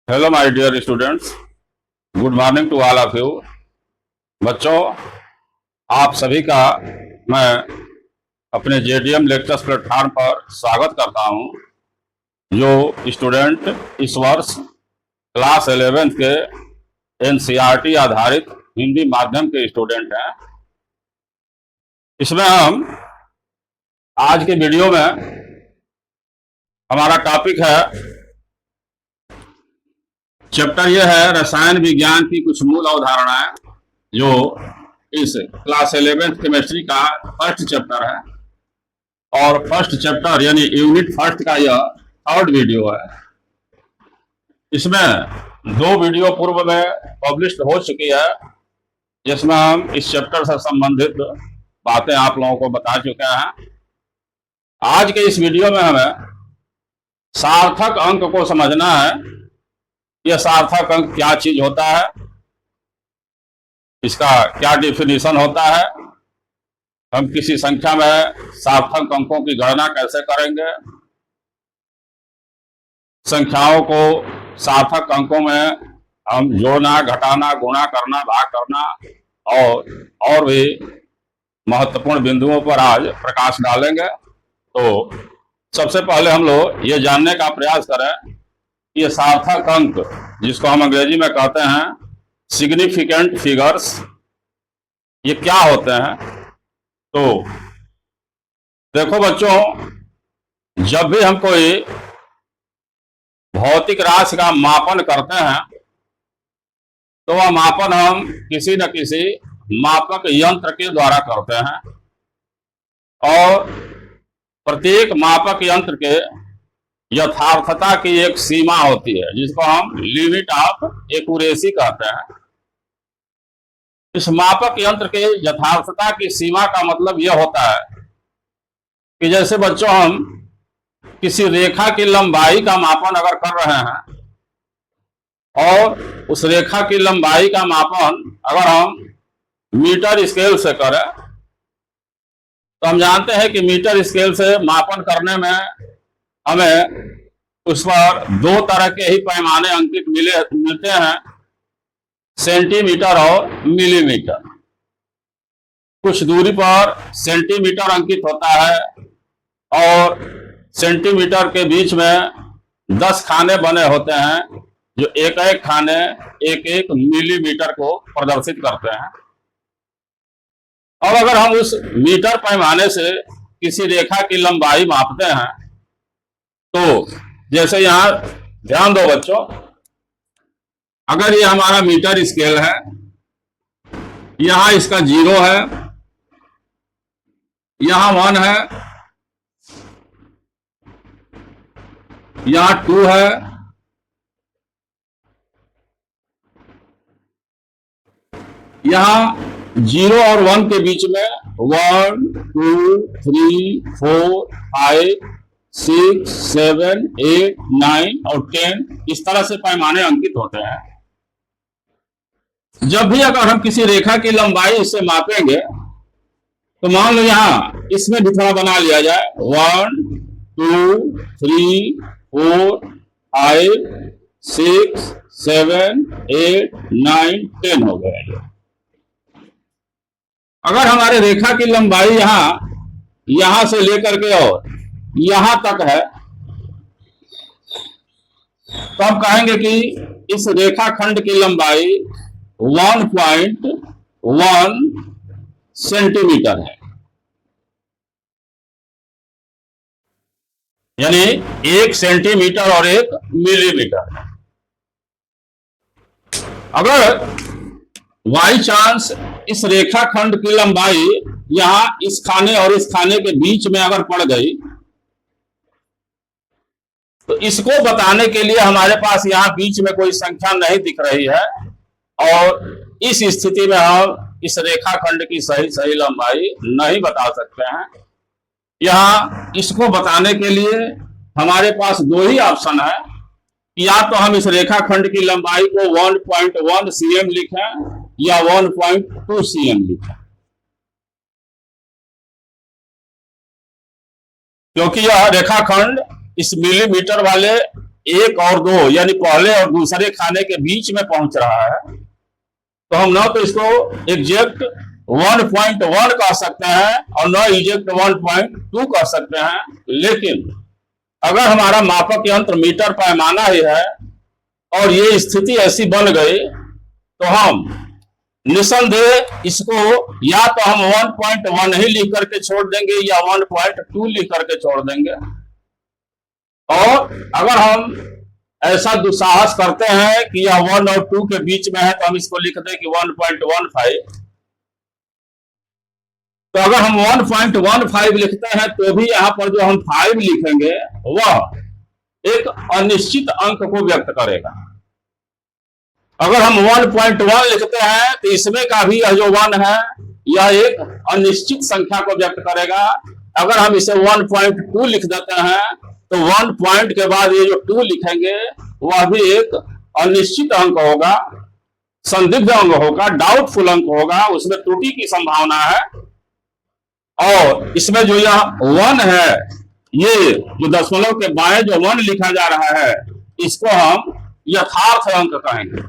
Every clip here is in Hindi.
Hello my dear students, good morning to all of you. बच्चों, आप सभी का मैं अपने जेडीएम लेक्चर्स प्लेटफॉर्म पर स्वागत करता हूं। जो स्टूडेंट इस वर्ष क्लास 11th के एनसीईआरटी आधारित हिंदी माध्यम के स्टूडेंट हैं, इसमें हम आज के वीडियो में हमारा टॉपिक है, चैप्टर ये है रसायन विज्ञान की कुछ मूल अवधारणाएं, जो इस क्लास 11th केमिस्ट्री का फर्स्ट चैप्टर है और फर्स्ट चैप्टर यानी यूनिट फर्स्ट का यह थर्ड वीडियो है। इसमें 2 वीडियो पूर्व में पब्लिश हो चुकी है, जिसमें हम इस चैप्टर से संबंधित बातें आप लोगों को बता चुके हैं। आज के इस वीडियो में हमें सार्थक अंक को समझना है। यह सार्थक अंक क्या चीज होता है, इसका क्या डिफिनीशन होता है, हम किसी संख्या में सार्थक अंकों की गणना कैसे करेंगे, संख्याओं को सार्थक अंकों में हम जोड़ना, घटाना, गुणा करना, भाग करना और भी महत्वपूर्ण बिंदुओं पर आज प्रकाश डालेंगे। तो सबसे पहले हम लोग ये जानने का प्रयास करें, ये सार्थक अंक, जिसको हम अंग्रेजी में कहते हैं सिग्निफिकेंट फिगर्स, ये क्या होते हैं। तो देखो बच्चों, जब भी हम कोई भौतिक राशि का मापन करते हैं तो वह मापन हम किसी न किसी मापक यंत्र के द्वारा करते हैं और प्रत्येक मापक यंत्र के यथार्थता की एक सीमा होती है, जिसको हम लिमिट ऑफ एक्यूरेसी कहते हैं। इस मापक यंत्र के यथार्थता की सीमा का मतलब यह होता है कि जैसे बच्चों, हम किसी रेखा की लंबाई का मापन अगर कर रहे हैं और उस रेखा की लंबाई का मापन अगर हम मीटर स्केल से करें, तो हम जानते हैं कि मीटर स्केल से मापन करने में हमें उस पर 2 तरह के ही पैमाने अंकित मिलते हैं, सेंटीमीटर और मिलीमीटर। कुछ दूरी पर सेंटीमीटर अंकित होता है और सेंटीमीटर के बीच में 10 खाने बने होते हैं, जो एक एक खाने एक मिलीमीटर को प्रदर्शित करते हैं। अब अगर हम उस मीटर पैमाने से किसी रेखा की लंबाई मापते हैं, तो जैसे यहां ध्यान दो बच्चों, अगर ये हमारा मीटर स्केल है, यहां इसका 0 है, यहां 1 है, यहां 2 है, यहां 0 और 1 के बीच में 1 2 3 4 5 6 7 8 9 और 10 इस तरह से पैमाने अंकित होते हैं। जब भी अगर हम किसी रेखा की लंबाई इससे मापेंगे, तो मान लो यहां इसमें भी थोड़ा बना लिया जाए, 1 2 3 4 5 6 7 8 9 10 हो गए। अगर हमारे रेखा की लंबाई यहां से लेकर के और यहां तक है, तो हम कहेंगे कि इस रेखाखंड की लंबाई 1.1 सेंटीमीटर है, यानी 1 सेंटीमीटर और 1 मिलीमीटर। अगर बाई चांस इस रेखाखंड की लंबाई यहां इस खाने और इस खाने के बीच में अगर पड़ गई, तो इसको बताने के लिए हमारे पास यहां बीच में कोई संख्या नहीं दिख रही है और इस स्थिति में हम इस रेखाखंड की सही लंबाई नहीं बता सकते हैं। यहां इसको बताने के लिए हमारे पास 2 ही ऑप्शन है, या तो हम इस रेखाखंड की लंबाई को 1.1 cm लिखें या 1.2 cm लिखें, क्योंकि यह रेखाखंड इस मिलीमीटर वाले एक और दो यानी पहले और दूसरे खाने के बीच में पहुंच रहा है, तो हम ना तो इसको एग्जैक्ट 1.1 कह सकते हैं और न एग्जैक्ट 1.2 कह सकते हैं। लेकिन अगर हमारा मापक यंत्र मीटर पैमाना ही है और ये स्थिति ऐसी बन गई, तो हम निसंदेह इसको या तो हम 1.1 ही लिख करके छोड़ देंगे या 1.2 लिख करके छोड़ देंगे। और अगर हम ऐसा दुस्साहस करते हैं कि यह 1 और 2 के बीच में है, तो हम इसको लिख दें कि 1.15। तो अगर हम 1.15 लिखते हैं तो भी यहां पर जो हम 5 लिखेंगे वह एक अनिश्चित अंक को व्यक्त करेगा। अगर हम 1.1 लिखते हैं तो इसमें का भी यह जो 1 है यह एक अनिश्चित संख्या को व्यक्त करेगा। अगर हम इसे 1.2 लिख देते हैं तो 1 पॉइंट के बाद ये जो 2 लिखेंगे वह भी एक अनिश्चित अंक होगा, संदिग्ध अंक होगा, डाउटफुल अंक होगा, उसमें त्रुटि की संभावना है। और इसमें जो यह 1 है, ये जो दशमलव के बाएं जो 1 लिखा जा रहा है, इसको हम यथार्थ अंक कहेंगे।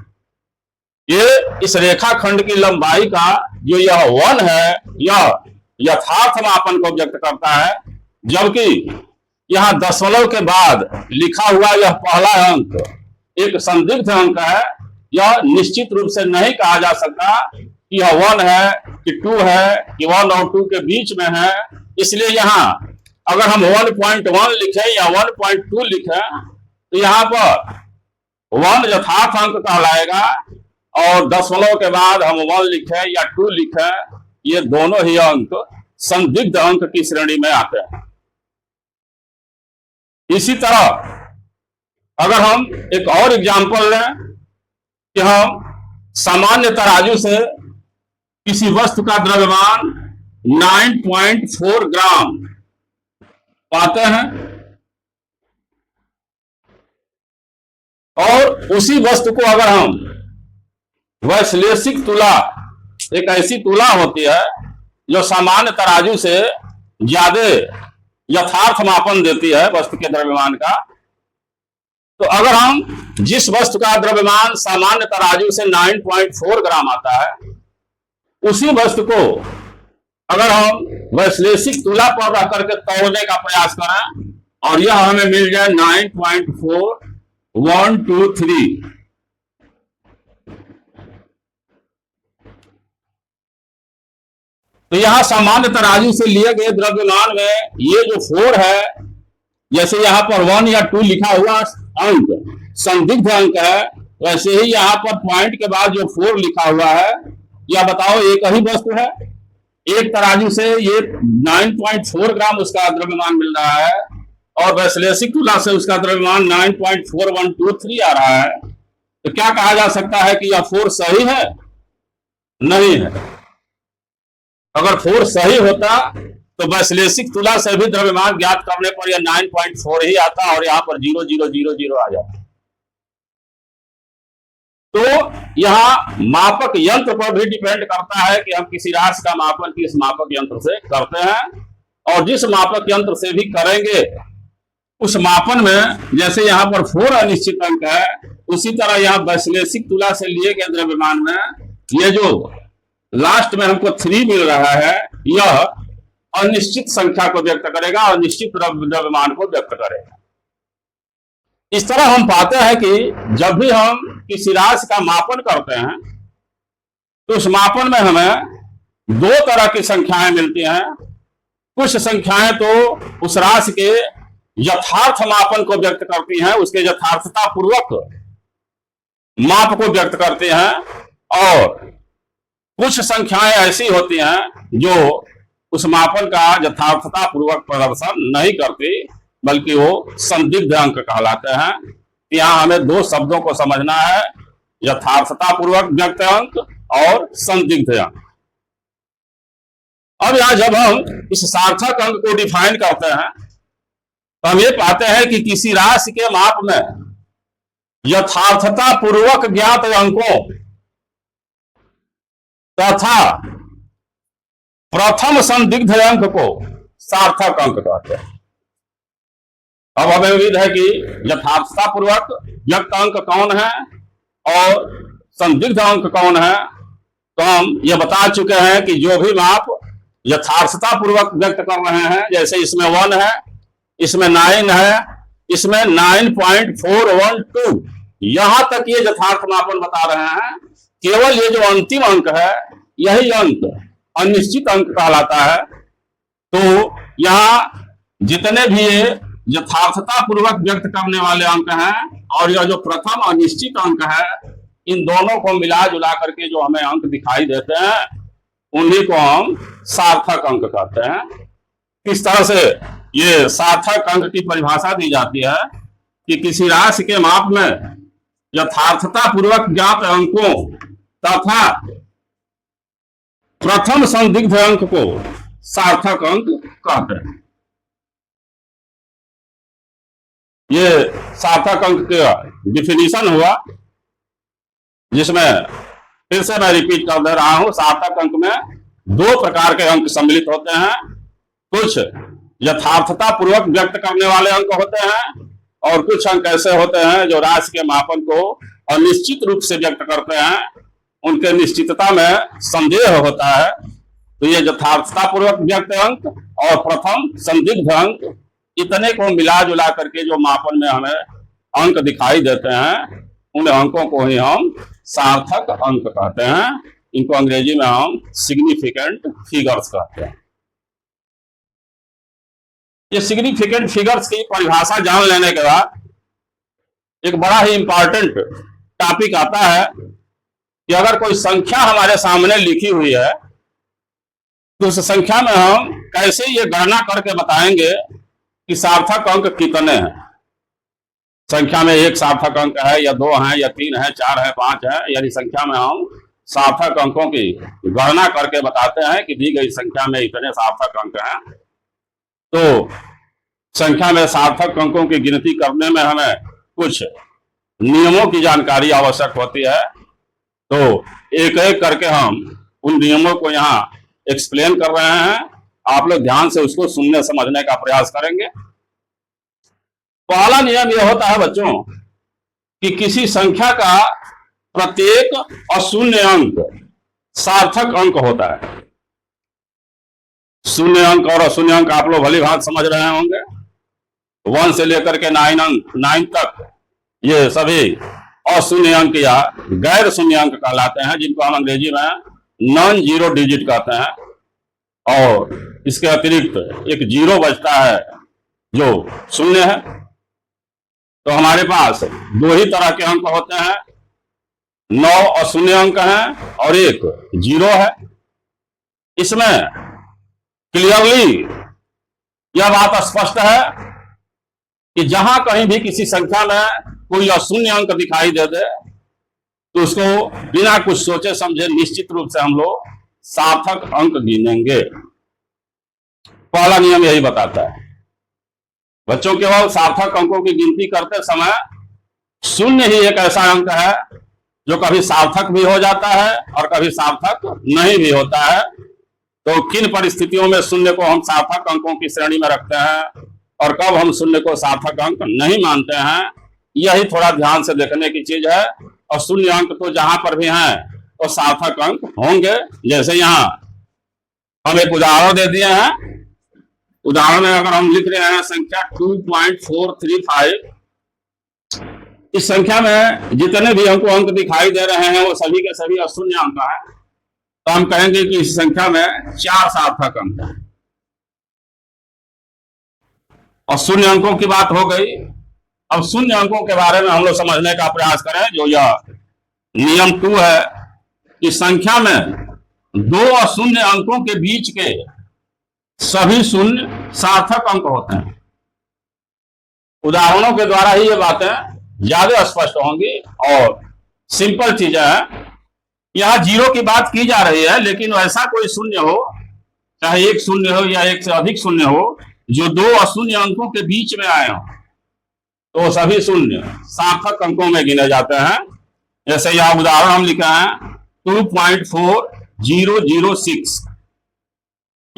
ये इस रेखाखंड की लंबाई का जो यह 1 है यह यथार्थ मापन को व्यक्त करता है, जबकि यहां दशमलव के बाद लिखा हुआ यह पहला अंक एक संदिग्ध अंक है। यह निश्चित रूप से नहीं कहा जा सकता कि यह 1 है कि 2 है कि 1 और 2 के बीच में है। इसलिए यहां अगर हम 1.1 लिखें या 1.2 लिखें तो यहां पर 1 यथार्थ अंक कहलाएगा और दशमलव के बाद हम 1 लिखें या 2 लिखें, ये दोनों ही अंक संदिग्ध अंक की श्रेणी में आते हैं। इसी तरह अगर हम एक और एग्जाम्पल लें कि हम सामान्य तराजू से किसी वस्तु का द्रव्यमान 9.4 ग्राम पाते हैं और उसी वस्तु को अगर हम वैश्लेषिक तुला, एक ऐसी तुला होती है जो सामान्य तराजू से ज्यादा यथार्थ मापन देती है वस्तु के द्रव्यमान का, तो अगर हम जिस वस्तु का द्रव्यमान सामान्य तराजू से 9.4 ग्राम आता है, उसी वस्तु को अगर हम वैश्लेषिक तुला पर रख करके तौलने का प्रयास करें और यह हमें मिल जाए 9.4123, तो यहां सामान्य तराजू से लिए गए द्रव्यमान में ये जो 4 है, जैसे यहां पर 1 या 2 लिखा हुआ अंक संदिग्ध अंक है, वैसे ही यहां पर पॉइंट के बाद जो 4 लिखा हुआ है, या बताओ एक ही वस्तु है, एक तराजू से ये 9.4 ग्राम उसका द्रव्यमान मिल रहा है और वैश्लेषिक तुला से उसका द्रव्यमान 9.4123 आ रहा है, तो क्या कहा जा सकता है कि यह 4 सही है? नहीं है। अगर 4 सही होता तो वैश्लेषिक तुला से भी द्रव्यमान ज्ञात करने पर यह 9.4 ही आता और यहां पर 0000 आ जाता। तो यहां मापक यंत्र पर भी डिपेंड करता है कि हम किसी राशि का मापन किस मापक यंत्र से करते हैं, और जिस मापक यंत्र से भी करेंगे उस मापन में जैसे यहां पर 4 अनिश्चित अंक है, उसी तरह यहां वैश्लेषिक तुला से लिए गए द्रव्यमान में ये जो लास्ट में हमको 3 मिल रहा है, यह अनिश्चित संख्या को व्यक्त करेगा और निश्चित द्रव्यमान को व्यक्त करेगा। इस तरह हम पाते हैं कि जब भी हम किसी राशि का मापन करते हैं तो उस मापन में हमें 2 तरह की संख्याएं मिलती हैं। कुछ संख्याएं तो उस राशि के यथार्थ मापन को व्यक्त करती हैं, उसके यथार्थता पूर्वक माप को व्यक्त करती हैं, और कुछ संख्याएं ऐसी होती हैं जो उस मापन का यथार्थता पूर्वक प्रदर्शन नहीं करती, बल्कि वो संदिग्ध अंक कहलाते हैं। यहाँ हमें 2 शब्दों को समझना है, यथार्थता पूर्वक व्यक्त अंक और संदिग्ध अंक। अब यहाँ जब हम इस सार्थक अंक को डिफाइन करते हैं तो हम ये पाते हैं कि किसी राशि के माप में यथार्थता पूर्वक ज्ञात अंकों तथा प्रथम संदिग्ध अंक को सार्थक अंक कहते हैं। अब हमें उम्मीद है कि यथार्थता पूर्वक व्यक्त अंक कौन है और संदिग्ध अंक कौन है। तो हम ये बता चुके हैं कि जो भी माप यथार्थता पूर्वक व्यक्त कर रहे हैं, जैसे इसमें 1 है, इसमें 9 है, इसमें 9.412, यहां तक ये यथार्थ मापन बता रहे हैं। केवल ये जो अंतिम अंक है, यही अंक अनिश्चित अंक कहलाता है। तो यहाँ जितने भी यथार्थता पूर्वक व्यक्त करने वाले अंक हैं और यह जो प्रथम अनिश्चित अंक है, इन दोनों को मिला जुला करके जो हमें अंक दिखाई देते हैं, उन्हीं को हम सार्थक अंक कहते हैं। किस तरह से ये सार्थक अंक की परिभाषा दी जाती है कि किसी राशि के माप में यथार्थता पूर्वक ज्ञात अंकों तथा प्रथम संदिग्ध अंक को सार्थक अंक कहते हैं। ये सार्थक अंक का डिफिनीशन हुआ, जिसमें फिर से मैं रिपीट कर दे रहा हूं। सार्थक अंक में 2 प्रकार के अंक सम्मिलित होते हैं। कुछ यथार्थता पूर्वक व्यक्त करने वाले अंक होते हैं और कुछ अंक ऐसे होते हैं जो राशि के मापन को अनिश्चित रूप से व्यक्त करते हैं, उनके निश्चितता में संदेह होता है। तो ये यथार्थता पूर्वक व्यक्त अंक और प्रथम संदिग्ध अंक, इतने को मिला जुला करके जो मापन में हमें अंक दिखाई देते हैं, उन अंकों को ही हम सार्थक अंक कहते हैं। इनको अंग्रेजी में हम सिग्निफिकेंट फिगर्स कहते हैं। ये सिग्निफिकेंट फिगर्स की परिभाषा जान लेने के बाद एक बड़ा ही इंपॉर्टेंट टॉपिक आता है कि अगर कोई संख्या हमारे सामने लिखी हुई है, तो उस संख्या में हम कैसे ये गणना करके बताएंगे कि सार्थक अंक कितने हैं। संख्या में 1 सार्थक अंक है या 2 है या 3 है, 4 है, 5 है, यानी संख्या में हम सार्थक अंकों की गणना करके बताते हैं कि दी गई संख्या में इतने सार्थक अंक हैं। तो संख्या में सार्थक अंकों की गिनती करने में हमें कुछ नियमों की जानकारी आवश्यक होती है। तो एक एक करके हम उन नियमों को यहाँ एक्सप्लेन कर रहे हैं। आप लोग ध्यान से उसको सुनने समझने का प्रयास करेंगे। पहला नियम यह होता है बच्चों कि किसी संख्या का प्रत्येक अशून्य अंक सार्थक अंक होता है। शून्य अंक और अशून्य अंक आप लोग भली भांति समझ रहे होंगे। 1 से लेकर के 9 तक ये सभी अशून्य अंक या गैर शून्य अंक कहलाते हैं, जिनको हम अंग्रेजी में नॉन जीरो डिजिट कहते हैं। और इसके अतिरिक्त एक जीरो बचता है जो शून्य है। तो हमारे पास 2 ही तरह के अंक होते हैं, 9 अशून्य अंक हैं और एक जीरो है। इसमें क्लियरली यह बात स्पष्ट है कि जहां कहीं भी किसी संख्या में कोई अशून्य अंक दिखाई दे दे, तो उसको बिना कुछ सोचे समझे निश्चित रूप से हम लोग सार्थक अंक गिनेंगे। पहला नियम यही बताता है। बच्चों, केवल सार्थक अंकों की गिनती करते समय शून्य ही एक ऐसा अंक है जो कभी सार्थक भी हो जाता है और कभी सार्थक नहीं भी होता है। तो किन परिस्थितियों में शून्य को हम सार्थक अंकों की श्रेणी में रखते हैं और कब हम शून्य को सार्थक अंक नहीं मानते हैं, यही थोड़ा ध्यान से देखने की चीज है। और शून्य अंक तो जहां पर भी हैं तो सार्थक अंक होंगे। जैसे यहाँ हम एक उदाहरण दे दिए हैं। उदाहरण में अगर हम लिख रहे हैं संख्या 2.435, इस संख्या में जितने भी हमको अंक दिखाई दे रहे हैं वो सभी के सभी अशून्य अंक हैं। तो हम कहेंगे कि इस संख्या में 4 सार्थक अंक हैं। और शून्य अंकों की बात हो गई। अब शून्य अंकों के बारे में हम लोग समझने का प्रयास करें। जो यह नियम 2 है कि संख्या में 2 अशून्य अंकों के बीच के सभी शून्य सार्थक अंक होते हैं। उदाहरणों के द्वारा ही ये बातें ज्यादा स्पष्ट होंगी। और सिंपल चीज है, यहां जीरो की बात की जा रही है, लेकिन ऐसा कोई शून्य हो, चाहे एक शून्य हो या एक से अधिक शून्य हो, जो 2 अशून्य अंकों के बीच में आए हो, तो सभी शून्य सार्थक अंकों में गिने जाते हैं। जैसे यह उदाहरण हम लिखा है 2.4006,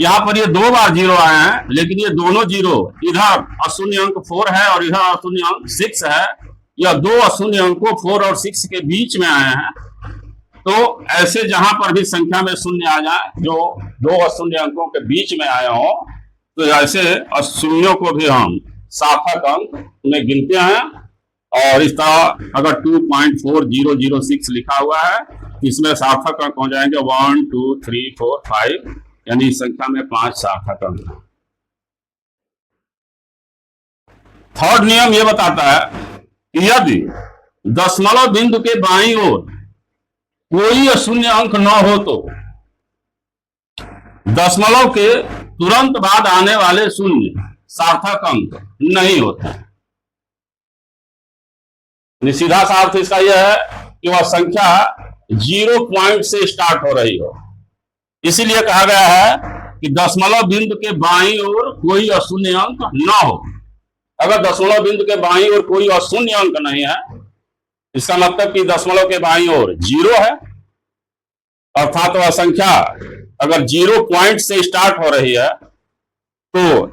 यहाँ पर ये 2 बार 0 आए हैं, लेकिन ये दोनों 0 इधर अशून्य अंक 4 है और इधर अशून्य अंक 6 है। यह 2 अशून्य अंकों 4 और 6 के बीच में आए हैं। तो ऐसे जहां पर भी संख्या में शून्य आ जाए, जो 2 अशून्य अंकों के बीच में आए हों, तो ऐसे शून्यों को भी हम सार्थक अंक में गिनते हैं। और इस तरह अगर 2.4006 लिखा हुआ है, इसमें सार्थक अंक हो जाएंगे 1 2 3 4 5, यानी इस संख्या में 5 सार्थक अंक। थर्ड नियम यह बताता है कि यदि दशमलव बिंदु के बाईं ओर कोई अशून्य अंक न हो तो दशमलव के तुरंत बाद आने वाले शून्य सार्थक अंक नहीं होते। सीधा सा अर्थ इसका यह है कि वह संख्या 0 पॉइंट से स्टार्ट हो रही हो। इसीलिए कहा गया है कि दशमलव बिंदु के बाईं ओर कोई अशून्य अंक न हो। अगर दशमलव बिंदु के बाईं ओर कोई अशून्य अंक नहीं है, इसका मतलब कि दशमलव के बाईं ओर 0 है, अर्थात वह संख्या अगर 0 पॉइंट से स्टार्ट हो रही है, तो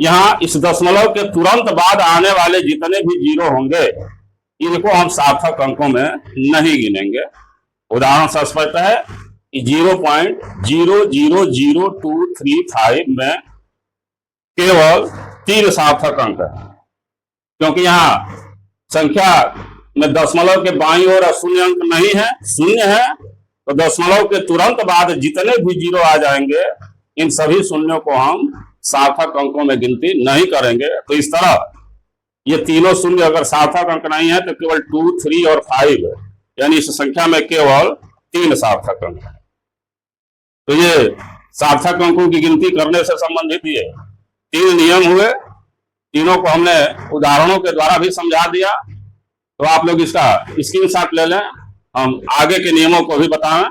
यहां इस दशमलव के तुरंत बाद आने वाले जितने भी 0 होंगे, इनको हम सार्थक अंकों में नहीं गिनेंगे। उदाहरण से स्पष्ट है कि 0.000235 में केवल 3 सार्थक अंक है, क्योंकि यहां संख्या में दशमलव के बाईं ओर अशून्य अंक नहीं है, शून्य है। तो दशमलव के तुरंत बाद जितने भी 0 आ जाएंगे, इन सभी शून्यों को हम सार्थक अंकों में गिनती नहीं करेंगे। तो इस तरह ये तीनों शून्य अगर सार्थक अंक नहीं है, तो केवल 2, 3 और 5, यानी इस संख्या में केवल 3 सार्थक अंक है। तो ये सार्थक अंकों की गिनती करने से संबंधित ये 3 नियम हुए। तीनों को हमने उदाहरणों के द्वारा भी समझा दिया। तो आप लोग इसका स्क्रीनशॉट ले लें, हम आगे के नियमों को भी बताएं।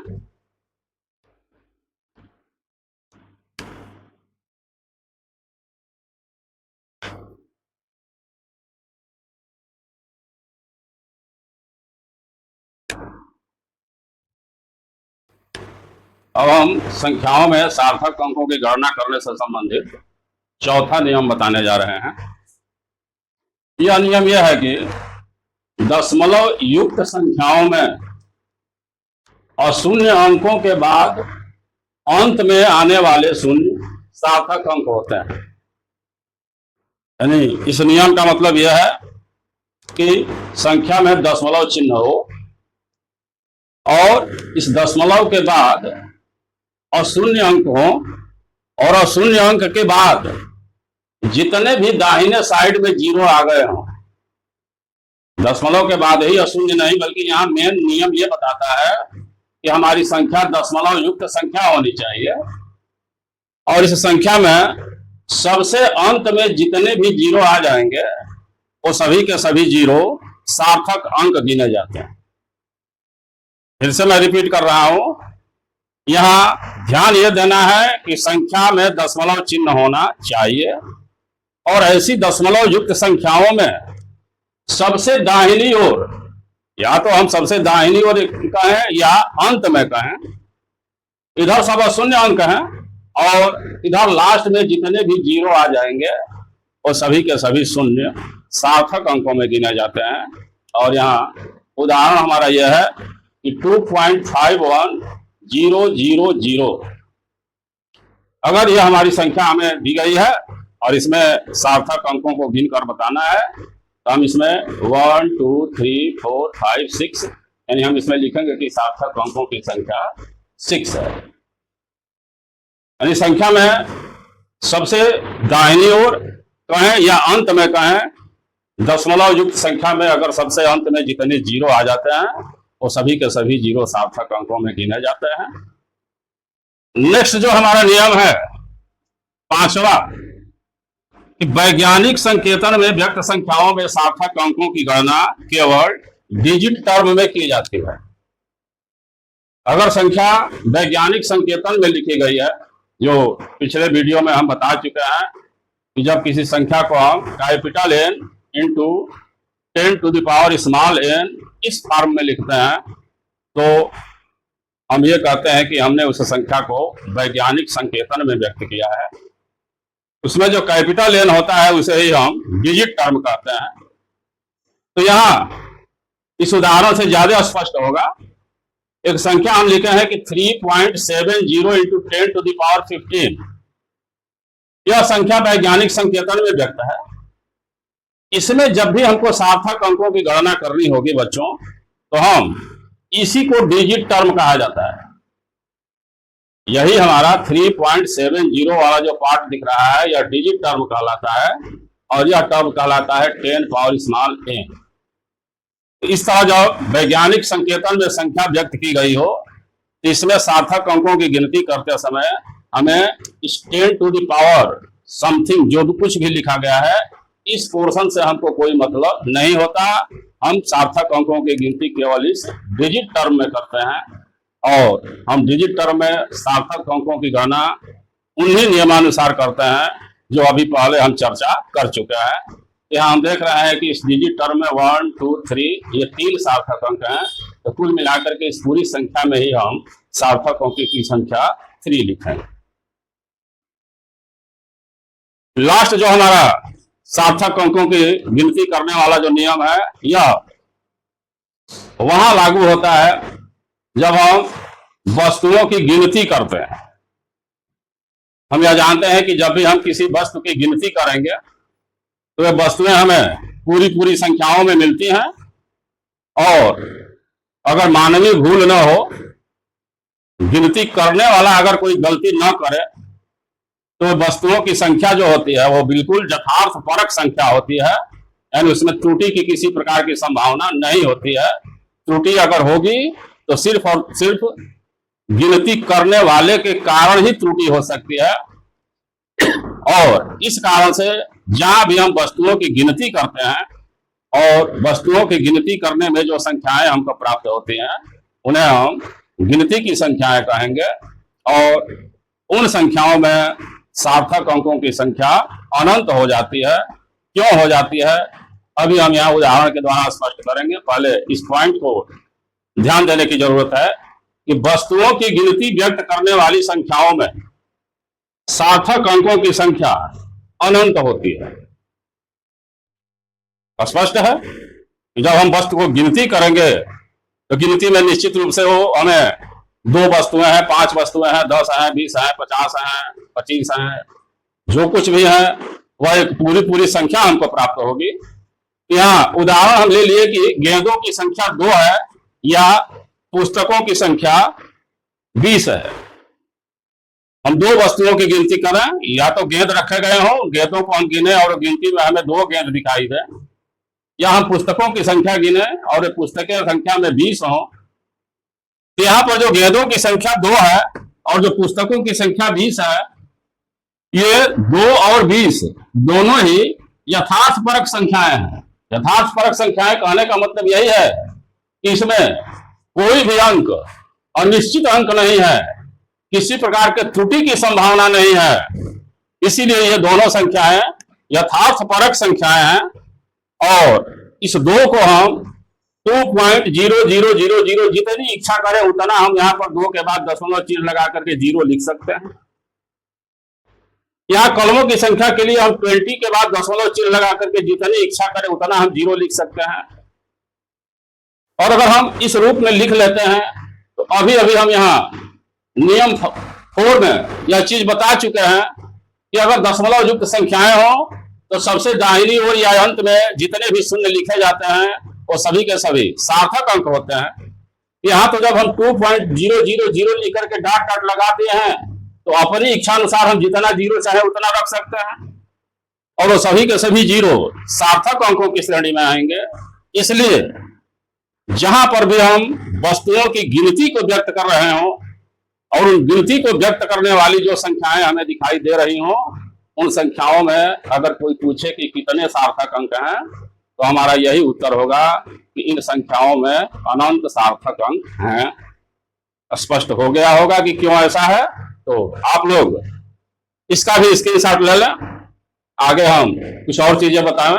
अब हम संख्याओं में सार्थक अंकों की गणना करने से संबंधित चौथा नियम बताने जा रहे हैं। यह नियम यह है कि दशमलव युक्त संख्याओं में अशून्य अंकों के बाद अंत में आने वाले शून्य सार्थक अंक होते हैं। यानी इस नियम का मतलब यह है कि संख्या में दशमलव चिन्ह हो और इस दशमलव के बाद अशून्य अंक हो, और अशून्य अंक के बाद जितने भी दाहिने साइड में 0 आ गए हों, दशमलव के बाद ही अशून्य नहीं, बल्कि यहाँ मेन नियम ये बताता है कि हमारी संख्या दशमलव युक्त संख्या होनी चाहिए, और इस संख्या में सबसे अंत में जितने भी 0 आ जाएंगे, वो सभी के सभी 0 सार्थक अंक गिने जाते हैं। फिर से मैं रिपीट कर रहा हूं, यहां ध्यान यह देना है कि संख्या में दशमलव चिन्ह होना चाहिए, और ऐसी दशमलव युक्त संख्याओं में सबसे दाहिनी ओर, या तो हम सबसे दाहिनी ओर कहें या अंत में कहें, इधर सब अशून्य अंक हैं, और इधर लास्ट में जितने भी 0 आ जाएंगे, वो सभी के सभी शून्य सार्थक अंकों में गिने जाते हैं। और यहाँ उदाहरण हमारा यह है कि 2.51000, अगर यह हमारी संख्या हमें दी गई है और इसमें सार्थक अंकों को गिनकर बताना है, तो हम इसमें 1 2 3 4 5 6, यानी हम इसमें लिखेंगे कि सार्थक अंकों की संख्या 6 है। यानी संख्या में सबसे दाहिनी ओर कहें या अंत में कहें, दशमलव युक्त संख्या में अगर सबसे अंत में जितने 0 आ जाते हैं, वो सभी के सभी 0 सार्थक अंकों में गिने जाते हैं। नेक्स्ट जो हमारा नियम है 5वां, कि वैज्ञानिक संकेतन में व्यक्त संख्याओं में सार्थक अंकों की गणना केवल डिजिट टर्म में की जाती है। अगर संख्या वैज्ञानिक संकेतन में लिखी गई है, जो पिछले वीडियो में हम बता चुके हैं कि जब किसी संख्या को हम capital N into 10 to the power small n इस फॉर्म में लिखते हैं, तो हम ये कहते हैं कि हमने उस संख्या को वैज्ञानिक संकेतन में व्यक्त किया है। उसमें जो कैपिटल एन होता है उसे ही हम डिजिट टर्म कहते हैं। तो यहाँ इस उदाहरण से ज्यादा स्पष्ट होगा। एक संख्या हम लिखे हैं कि 3.70 इंटू 10⁻15। यह संख्या वैज्ञानिक संकेतन में व्यक्त है। इसमें जब भी हमको सार्थक अंकों की गणना करनी होगी बच्चों, तो हम इसी को डिजिट टर्म कहा जाता है। यही हमारा 3.70 वाला जो पार्ट दिख रहा है, यह डिजिट टर्म कहलाता है और यह टर्म कहलाता है 10⁻n। इस तरह जब वैज्ञानिक संकेतन में संख्या व्यक्त की गई हो, तो इसमें सार्थक अंकों की गिनती करते समय हमें इस 10⁻ समथिंग जो भी कुछ भी लिखा गया है, इस पोर्शन से हमको कोई मतलब नहीं होता। हम सार्थक अंकों की गिनती केवल इस डिजिट टर्म में करते हैं और हम डिजिट टर्म में सार्थक अंकों की गणना उन्हीं नियमानुसार करते हैं जो अभी पहले हम चर्चा कर चुके हैं। यहाँ हम देख रहे हैं कि इस डिजिट टर्म में 1, 2, 3 ये 3 सार्थक अंक हैं। तो कुल मिलाकर के इस पूरी संख्या में ही हम सार्थक अंकों की संख्या 3 लिखेंगे। लास्ट जो हमारा सार्थक अंकों की गिनती करने वाला जो नियम है, यह वहां लागू होता है जब हम वस्तुओं की गिनती करते हैं। हम यह जानते हैं कि जब भी हम किसी वस्तु की गिनती करेंगे तो वे वस्तुएं हमें पूरी पूरी संख्याओं में मिलती हैं और अगर मानवीय भूल न हो, गिनती करने वाला अगर कोई गलती न करे, तो वस्तुओं की संख्या जो होती है वो बिल्कुल यथार्थपरक संख्या होती है, यानी उसमें त्रुटि की किसी प्रकार की संभावना नहीं होती है। त्रुटि अगर होगी तो सिर्फ और सिर्फ गिनती करने वाले के कारण ही त्रुटि हो सकती है। और इस कारण से जहां भी हम वस्तुओं की गिनती करते हैं और वस्तुओं की गिनती करने में जो संख्याएं हमको प्राप्त होती हैं, उन्हें हम गिनती की संख्याएं कहेंगे। और उन संख्याओं में सार्थक अंकों की संख्या अनंत हो जाती है। क्यों हो जाती है, अभी हम यहाँ उदाहरण के द्वारा स्पष्ट करेंगे। पहले इस पॉइंट को ध्यान देने की जरूरत है कि वस्तुओं की गिनती व्यक्त करने वाली संख्याओं में सार्थक अंकों की संख्या अनंत होती है। स्पष्ट है कि जब हम वस्तु को गिनती करेंगे तो गिनती में निश्चित रूप से वो हमें 2 वस्तुएं हैं, 5 वस्तुएं हैं, 10 हैं, 20 हैं, 50 हैं, 25 हैं, जो कुछ भी है वह एक पूरी पूरी संख्या हमको प्राप्त होगी। यहाँ उदाहरण हम ले लिए कि गेंदों की संख्या 2 है या पुस्तकों की संख्या 20 है। हम 2 वस्तुओं की गिनती करें, या तो गेंद रखे गए हों, गेंदों को हम गिने और गिनती में हमें 2 गेंद दिखाई दे, या हम पुस्तकों की संख्या गिने और पुस्तकें संख्या में 20 हों। यहाँ पर जो गेंदों की संख्या 2 है और जो पुस्तकों की संख्या 20 है, ये 2 और 20 दोनों ही यथार्थपरक संख्याएं हैं। यथार्थपरक संख्याएं कहने का मतलब यही है कि इसमें कोई भी अंक अनिश्चित अंक नहीं है, किसी प्रकार के त्रुटि की संभावना नहीं है। इसीलिए ये दोनों संख्याएं यथार्थपरक संख्याएं हैं। और इस 2 को हम 2.0000 जितनी इच्छा करें उतना हम यहाँ पर 2 के बाद दशमलव चिन्ह लगा करके 0 लिख सकते हैं। यहाँ कलमों की संख्या के लिए हम 20 के बाद दशमलव चिन्ह लगा करके जितनी इच्छा करें उतना हम 0 लिख सकते हैं। और अगर हम इस रूप में लिख लेते हैं तो अभी अभी हम यहाँ नियम 4 में यह चीज बता चुके हैं कि अगर दशमलव युक्त संख्याएं हो तो सबसे दाहिनी ओर या अंत में जितने भी शून्य लिखे जाते हैं वो सभी के सभी सार्थक अंक होते हैं। यहाँ तो जब हम 2.000 लिख करके डॉट डॉट लगा दिए हैं तो अपनी इच्छा अनुसार हम जितना 0 चाहे उतना रख सकते हैं और वो सभी के सभी 0 सार्थक अंकों की श्रेणी में आएंगे। इसलिए जहां पर भी हम वस्तुओं की गिनती को व्यक्त कर रहे हों और उन गिनती को व्यक्त करने वाली जो संख्याएं हमें दिखाई दे रही हों, उन संख्याओं में अगर कोई पूछे कि कितने सार्थक अंक हैं, तो हमारा यही उत्तर होगा कि इन संख्याओं में अनंत सार्थक अंक हैं। स्पष्ट हो गया होगा कि क्यों ऐसा है। तो आप लोग इसका भी स्क्रीनशॉट ले लें, आगे हम कुछ और चीजें बताएं।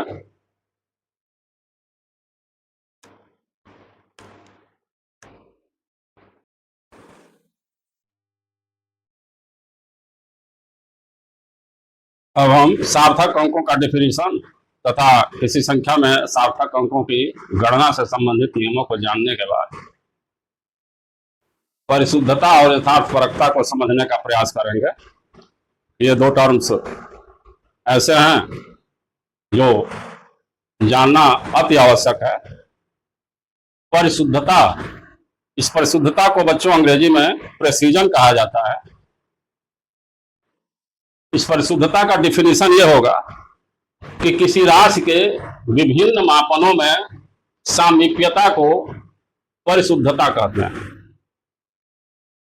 अब हम सार्थक अंकों का डिफिनीशन तथा किसी संख्या में सार्थक अंकों की गणना से संबंधित नियमों को जानने के बाद परिशुद्धता और यथार्थपरकता को समझने का प्रयास करेंगे। ये दो टर्म्स ऐसे हैं जो जानना अति आवश्यक है। परिशुद्धता, इस परिशुद्धता को बच्चों अंग्रेजी में प्रेसिजन कहा जाता है। इस परिशुद्धता का डिफिनीशन ये होगा कि किसी राशि के विभिन्न मापनों में सामीप्यता को परिशुद्धता कहते हैं।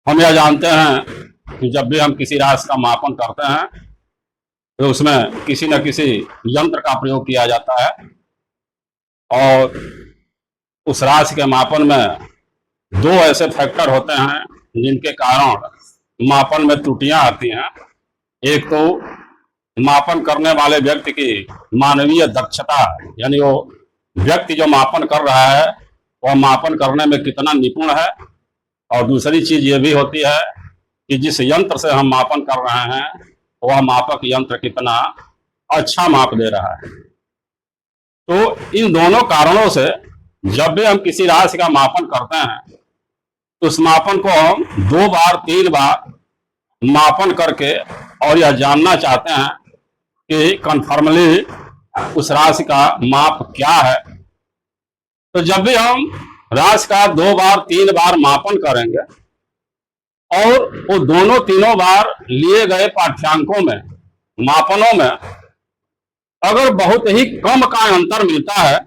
हम यह जानते हैं कि जब भी हम किसी राशि का मापन करते हैं तो उसमें किसी न किसी यंत्र का प्रयोग किया जाता है और उस राशि के मापन में दो ऐसे फैक्टर होते हैं जिनके कारण मापन में त्रुटियां आती हैं। एक तो मापन करने वाले व्यक्ति की मानवीय दक्षता, यानी वो व्यक्ति जो मापन कर रहा है वह मापन करने में कितना निपुण है, और दूसरी चीज ये भी होती है कि जिस यंत्र से हम मापन कर रहे हैं वह मापक यंत्र कितना अच्छा माप दे रहा है। तो इन दोनों कारणों से जब भी हम किसी राशि का मापन करते हैं तो उस मापन को हम 2 बार 3 बार मापन करके और यह जानना चाहते हैं कि कन्फर्मली उस राशि का माप क्या है। तो जब भी हम राशि का 2 बार 3 बार मापन करेंगे और वो दोनों तीनों बार लिए गए पाठ्यांकों में, मापनों में अगर बहुत ही कम का अंतर मिलता है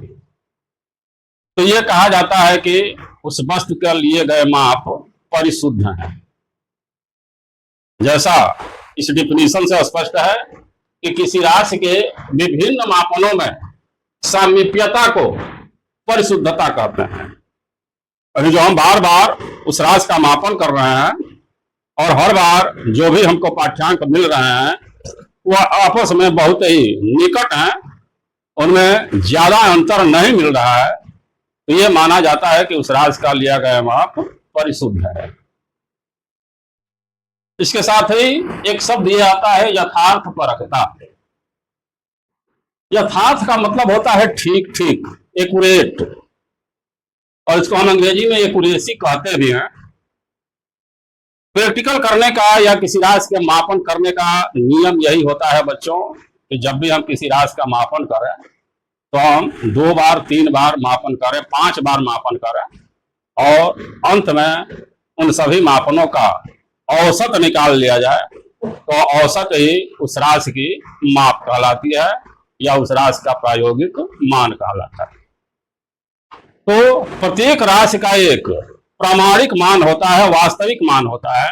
तो ये कहा जाता है कि उस वस्तु के लिए गए माप परिशुद्ध हैं। जैसा इस डिफिनीशन से स्पष्ट है कि किसी राशि के विभिन्न मापनों में सामीप्यता को परिशुद्धता कहते हैं। अभी जो हम बार बार उस राशि का मापन कर रहे हैं और हर बार जो भी हमको पाठ्यांक मिल रहे हैं वह आपस में बहुत ही निकट हैं, उनमें ज्यादा अंतर नहीं मिल रहा है, तो ये माना जाता है कि उस राशि का लिया गया माप परिशुद्ध है। इसके साथ ही एक शब्द ये आता है यथार्थपरकता। यथार्थ का मतलब होता है ठीक ठीक, एक्यूरेट, और इसको हम अंग्रेजी में एक्यूरेसी कहते भी हैं। प्रैक्टिकल करने का या किसी राशि के मापन करने का नियम यही होता है बच्चों कि जब भी हम किसी राशि का मापन करें तो हम 2 बार 3 बार मापन करें, 5 बार मापन करें और अंत में उन सभी मापनों का औसत निकाल लिया जाए, तो औसत ही उस राशि की माप कहलाती है या उस राशि का प्रायोगिक मान कहलाता है। तो प्रत्येक राशि का एक प्रामाणिक मान होता है, वास्तविक मान होता है,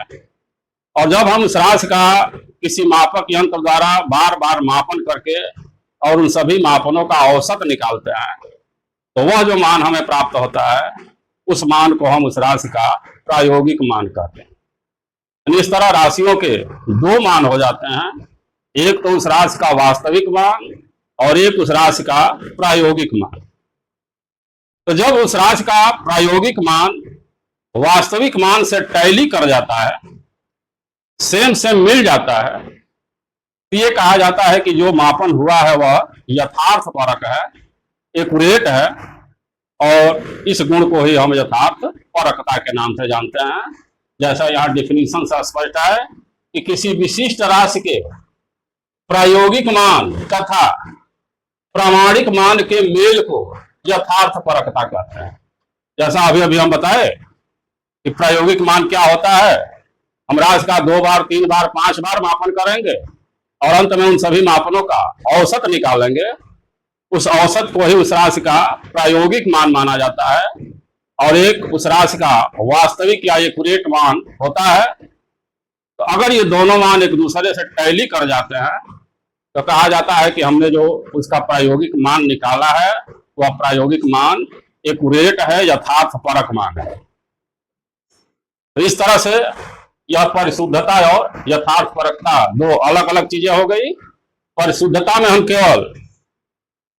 और जब हम उस राशि का किसी मापक यंत्र द्वारा बार बार मापन करके और उन सभी मापनों का औसत निकालते हैं तो वह जो मान हमें प्राप्त होता है उस मान को हम उस राशि का प्रायोगिक मान कहते हैं। इस तरह राशियों के 2 मान हो जाते हैं, एक तो उस राशि का वास्तविक मान और एक उस राशि का प्रायोगिक मान। तो जब उस राशि का प्रायोगिक मान वास्तविक मान से टैली कर जाता है, सेम मिल जाता है, तो ये कहा जाता है कि जो मापन हुआ है वह यथार्थपरक है, एक्यूरेट है, और इस गुण को ही हम यथार्थपरकता के नाम से जानते हैं। जैसा यहाँ डिफिनीशन से स्पष्ट है कि किसी विशिष्ट राशि के प्रायोगिक मान तथा प्रामाणिक मान के मेल को यथार्थपरकता कहते हैं। जैसा अभी हम बताए कि प्रायोगिक मान क्या होता है, हम राशि का 2 बार 3 बार 5 बार मापन करेंगे और अंत में उन सभी मापनों का औसत निकालेंगे, उस औसत को ही उस राशि का प्रायोगिक मान माना जाता है, और एक उस राशि का वास्तविक या एक्यूरेट मान होता है। तो अगर ये दोनों मान एक दूसरे से टैली कर जाते हैं तो कहा जाता है कि हमने जो उसका प्रायोगिक मान निकाला है वह प्रायोगिक मान एक्यूरेट है, यथार्थपरक मान है। तो इस तरह से यह परिशुद्धता और यथार्थपरकता 2 अलग अलग चीजें हो गई। परिशुद्धता में हम केवल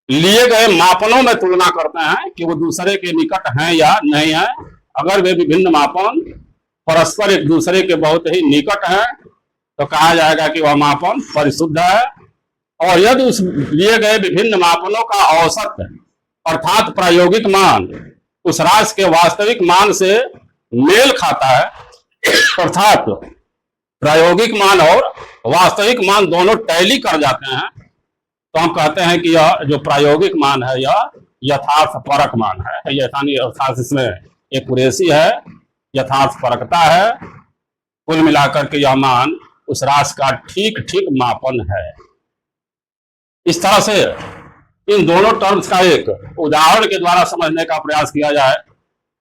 लिए गए मापनों में तुलना करते हैं कि वो दूसरे के निकट हैं या नहीं है। अगर वे विभिन्न मापन परस्पर एक दूसरे के बहुत ही निकट हैं तो कहा जाएगा कि वह मापन परिशुद्ध है, और यदि उस लिए गए विभिन्न मापनों का औसत अर्थात प्रायोगिक मान उस राशि के वास्तविक मान से मेल खाता है, अर्थात प्रायोगिक मान और वास्तविक मान दोनों टैली कर जाते हैं, तो हम कहते हैं कि यह जो प्रायोगिक मान है यह यथार्थ परक मान है। यानी अर्थात इसमें एक्यूरेसी है, यथार्थ परकता है, कुल मिलाकर के यह मान उस राशि का ठीक ठीक मापन है। इस तरह से इन दोनों टर्म्स का एक उदाहरण के द्वारा समझने का प्रयास किया जाए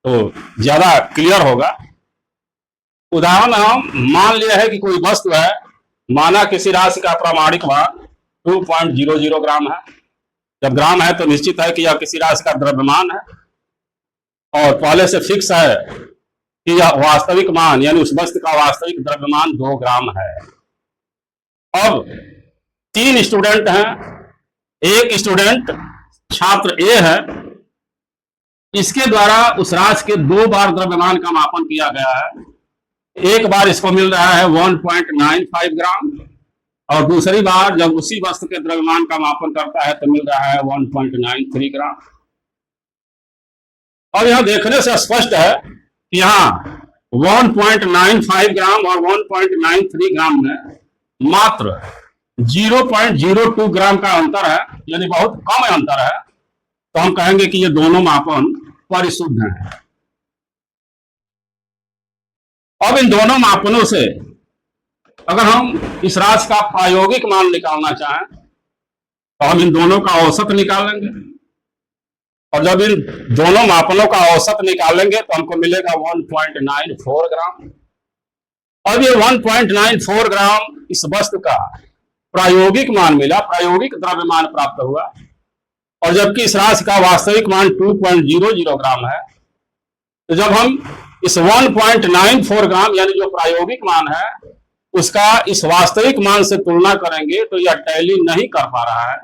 तो ज्यादा क्लियर होगा। उदाहरण हम मान लिया है कि कोई वस्तु है, माना किसी राशि का प्रामाणिक मान 2.00 ग्राम है। जब ग्राम है तो निश्चित है कि यह किसी राशि का द्रव्यमान है और पहले से फिक्स है कि यह वास्तविक मान यानी उस वस्तु का वास्तविक द्रव्यमान 2 ग्राम है। अब 3 स्टूडेंट हैं, एक स्टूडेंट छात्र ए है, इसके द्वारा उस राशि के 2 बार द्रव्यमान का मापन किया गया है। एक बार इसको मिल रहा है 1.95 ग्राम और दूसरी बार जब उसी वस्तु के द्रव्यमान का मापन करता है तो मिल रहा है 1.93 ग्राम। और यह देखने से स्पष्ट है कि यहाँ 1.95 ग्राम और 1.93 ग्राम में मात्र 0.02 ग्राम का अंतर है, यानी बहुत कम अंतर है, तो हम कहेंगे कि ये दोनों मापन परिशुद्ध हैं। अब इन दोनों मापनों से अगर हम इस राशि का प्रायोगिक मान निकालना चाहें तो हम इन दोनों का औसत निकालेंगे और जब इन दोनों मापनों का औसत निकालेंगे तो हमको मिलेगा 1.94 ग्राम। अब ये 1.94 ग्राम इस वस्तु का प्रायोगिक मान मिला, प्रायोगिक द्रव्यमान प्राप्त हुआ, और जबकि इस राशि का वास्तविक मान 2.00 ग्राम है। तो जब हम इस 1.94 ग्राम यानी जो प्रायोगिक मान है उसका इस वास्तविक मान से तुलना करेंगे तो यह टैली नहीं कर पा रहा है।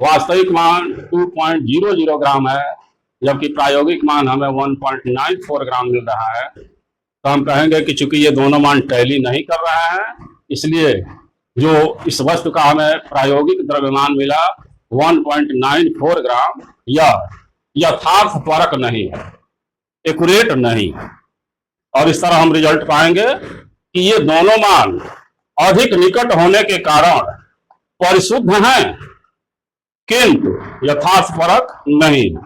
वास्तविक मान 2.00 ग्राम है जबकि प्रायोगिक मान हमें 1.94 ग्राम मिल रहा है, तो हम कहेंगे कि चूंकि ये दोनों मान टैली नहीं कर रहे हैं इसलिए जो इस वस्तु का हमें प्रायोगिक द्रव्यमान मिला 1.94 ग्राम यह यथार्थ परक नहीं है, एक्यूरेट नहीं। और इस तरह हम रिजल्ट पाएंगे कि ये दोनों मान अधिक निकट होने के कारण परिशुद्ध हैं किंतु यथार्थ परक नहीं है।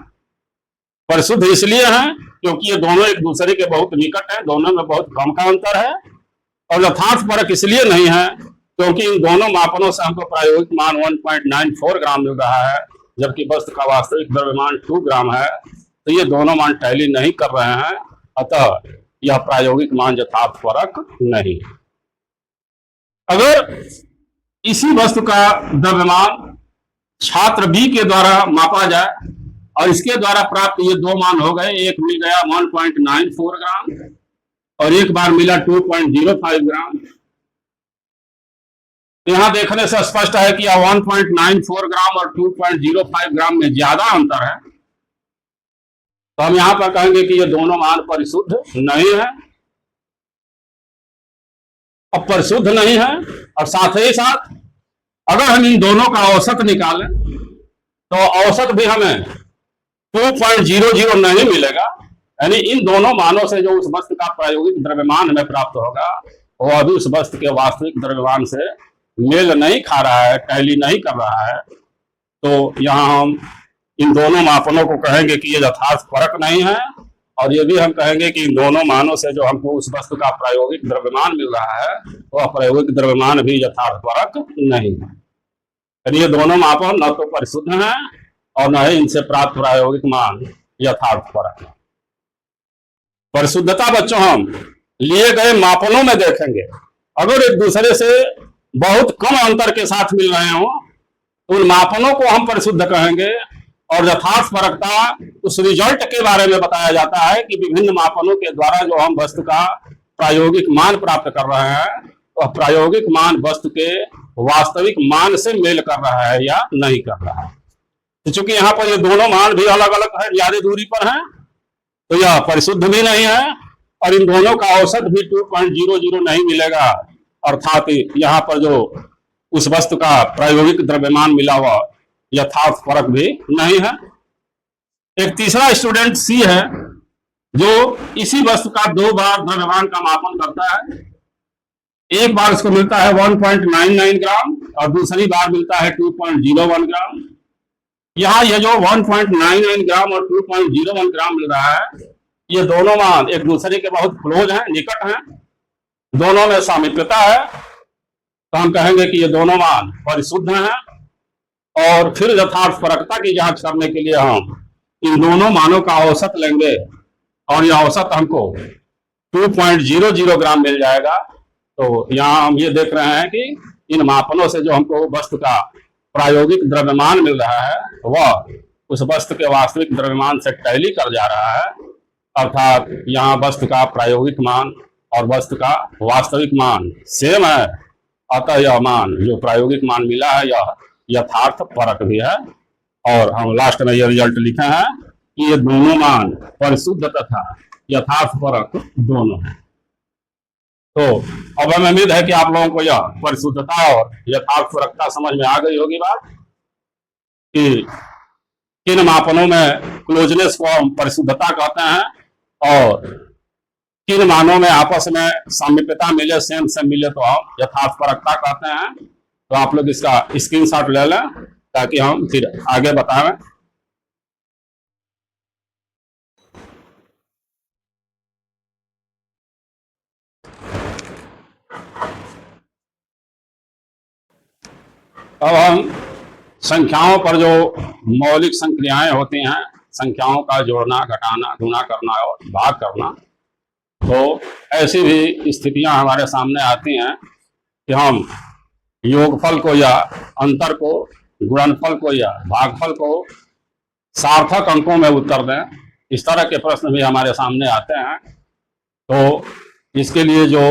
परिशुद्ध इसलिए हैं क्योंकि ये दोनों एक दूसरे के बहुत निकट हैं, दोनों में बहुत कम का अंतर है, और यथार्थ परक इसलिए नहीं है क्योंकि इन दोनों मापनों से हमको प्रायोगिक मान 1.94 ग्राम मिल रहा है जबकि वस्तु का वास्तविक द्रव्यमान 2 ग्राम है, तो ये दोनों मान टैली नहीं कर रहे हैं, अतः यह प्रायोगिक मान यथार्थ परक नहीं। अगर इसी वस्तु का द्रव्यमान छात्र बी के द्वारा मापा जाए और इसके द्वारा प्राप्त ये 2 मान हो गए, एक मिल गया 1.94 ग्राम और एक बार मिला 2.05 ग्राम। यहां देखने से स्पष्ट है कि 1.94 ग्राम और 2.05 ग्राम में ज्यादा अंतर है, तो हम यहां पर कहेंगे कि ये दोनों मान परिशुद्ध नहीं है। अब परिशुद्ध नहीं है और साथ ही साथ अगर हम इन दोनों का औसत निकालें तो औसत भी हमें 2.00 नहीं मिलेगा, यानी इन दोनों मानों से जो उस वस्तु का प्रायोगिक द्रव्यमान हमें प्राप्त होगा वह भी उस वस्तु के वास्तविक द्रव्यमान से मेल नहीं खा रहा है, टैली नहीं कर रहा है। तो यहाँ हम इन दोनों मापनों को कहेंगे कि ये यथार्थ परक नहीं है, और ये भी हम कहेंगे कि इन दोनों मानों से जो हमको उस वस्तु का प्रायोगिक द्रव्यमान मिल रहा है वह प्रायोगिक द्रव्यमान भी यथार्थ परक नहीं है। यानी ये दोनों मापन न तो परिशुद्ध हैं और न ही इनसे प्राप्त प्रायोगिक मान यथार्थ परक है। परिशुद्धता बच्चों हम लिए गए मापनों में देखेंगे, अगर एक दूसरे से बहुत कम अंतर के साथ मिल रहे हो तो उन मापनों को हम परिशुद्ध कहेंगे, और यथार्थ परकता उस रिजल्ट के बारे में बताया जाता है कि विभिन्न मापनों के द्वारा जो हम वस्तु का प्रायोगिक मान प्राप्त कर रहे हैं वह प्रायोगिक मान वस्तु के वास्तविक मान से मेल कर रहा है या नहीं कर रहा है। तो चूंकि यहाँ पर ये दोनों मान भी अलग अलग है, ज्यादा दूरी पर है, तो यह परिशुद्ध भी नहीं है और इन दोनों का औसत भी 2.00 नहीं मिलेगा, अर्थात यहाँ पर जो उस वस्तु का प्रायोगिक द्रव्यमान मिला हुआ यथार्थ फर्क भी नहीं है। एक तीसरा स्टूडेंट सी है जो इसी वस्तु का 2 बार द्रव्यमान का मापन करता है। एक बार उसको मिलता है 1.99 ग्राम और दूसरी बार मिलता है 2.01 ग्राम। यहाँ ये जो 1.99 ग्राम और 2.01 ग्राम मिल रहा है, ये दोनों मान एक दूसरे के बहुत क्लोज हैं, निकट हैं, दोनों में सामीप्यता है, तो हम कहेंगे कि ये दोनों मान परिशुद्ध हैं। और फिर यथार्थ फरकता की जांच करने के लिए हम इन दोनों मानों का औसत लेंगे और यह औसत हमको 2.00 ग्राम मिल जाएगा। तो यहाँ हम ये देख रहे हैं कि इन मापनों से जो हमको वस्तु का प्रायोगिक द्रव्यमान मिल रहा है वह उस वस्तु के वास्तविक द्रव्यमान से टैली कर जा रहा है, अर्थात यहाँ वस्तु का प्रायोगिक मान और वस्तु का वास्तविक मान सेम है। अतः यह मान जो प्रायोगिक मान मिला है यह यथार्थ फर्क भी है। और हम लास्ट में यह रिजल्ट लिखे हैं कि ये दोनों मान परिशुद्ध तथा यथार्थ फर्क दोनों है। तो अब हमें उम्मीद है कि आप लोगों को यह परिशुद्धता और यथार्थ फर्कता समझ में आ गई होगी बात कि किन मापनों में क्लोजनेस को हम परिशुद्धता कहते हैं और किन मानों में आपस में सामीप्यता मिले, सेम सेम मिले तो हम यथार्थ फर्कता कहते हैं। तो आप लोग इसका स्क्रीनशॉट ले लें ताकि हम फिर आगे बताएं। अब हम संख्याओं पर जो मौलिक संक्रियाएं होती हैं, संख्याओं का जोड़ना, घटाना, गुणा करना और भाग करना, तो ऐसी भी स्थितियां हमारे सामने आती हैं कि हम योगफल को या अंतर को, गुणनफल को या भागफल को सार्थक अंकों में उत्तर दें। इस तरह के प्रश्न भी हमारे सामने आते हैं। तो इसके लिए जो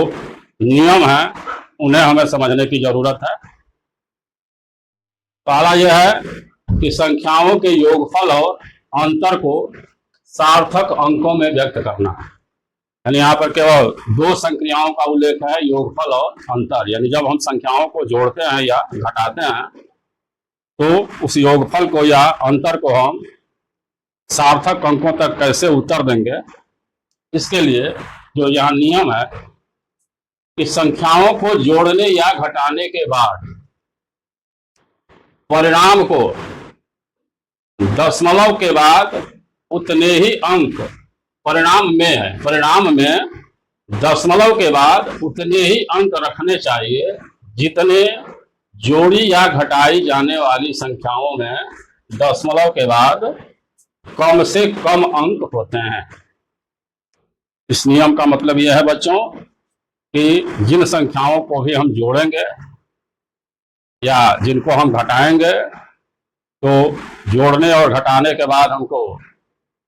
नियम है उन्हें हमें समझने की जरूरत है। पहला यह है कि संख्याओं के योगफल और अंतर को सार्थक अंकों में व्यक्त करना। यानी यहाँ पर केवल 2 संक्रियाओं का उल्लेख है, योगफल और अंतर। यानी जब हम संख्याओं को जोड़ते हैं या घटाते हैं तो उस योगफल को या अंतर को हम सार्थक अंकों तक कैसे उत्तर देंगे, इसके लिए जो यहाँ नियम है कि संख्याओं को जोड़ने या घटाने के बाद परिणाम को दशमलव के बाद उतने ही अंक परिणाम में दशमलव के बाद उतने ही अंक रखने चाहिए जितने जोड़ी या घटाई जाने वाली संख्याओं में दशमलव के बाद कम से कम अंक होते हैं। इस नियम का मतलब यह है बच्चों कि जिन संख्याओं को भी हम जोड़ेंगे या जिनको हम घटाएंगे तो जोड़ने और घटाने के बाद हमको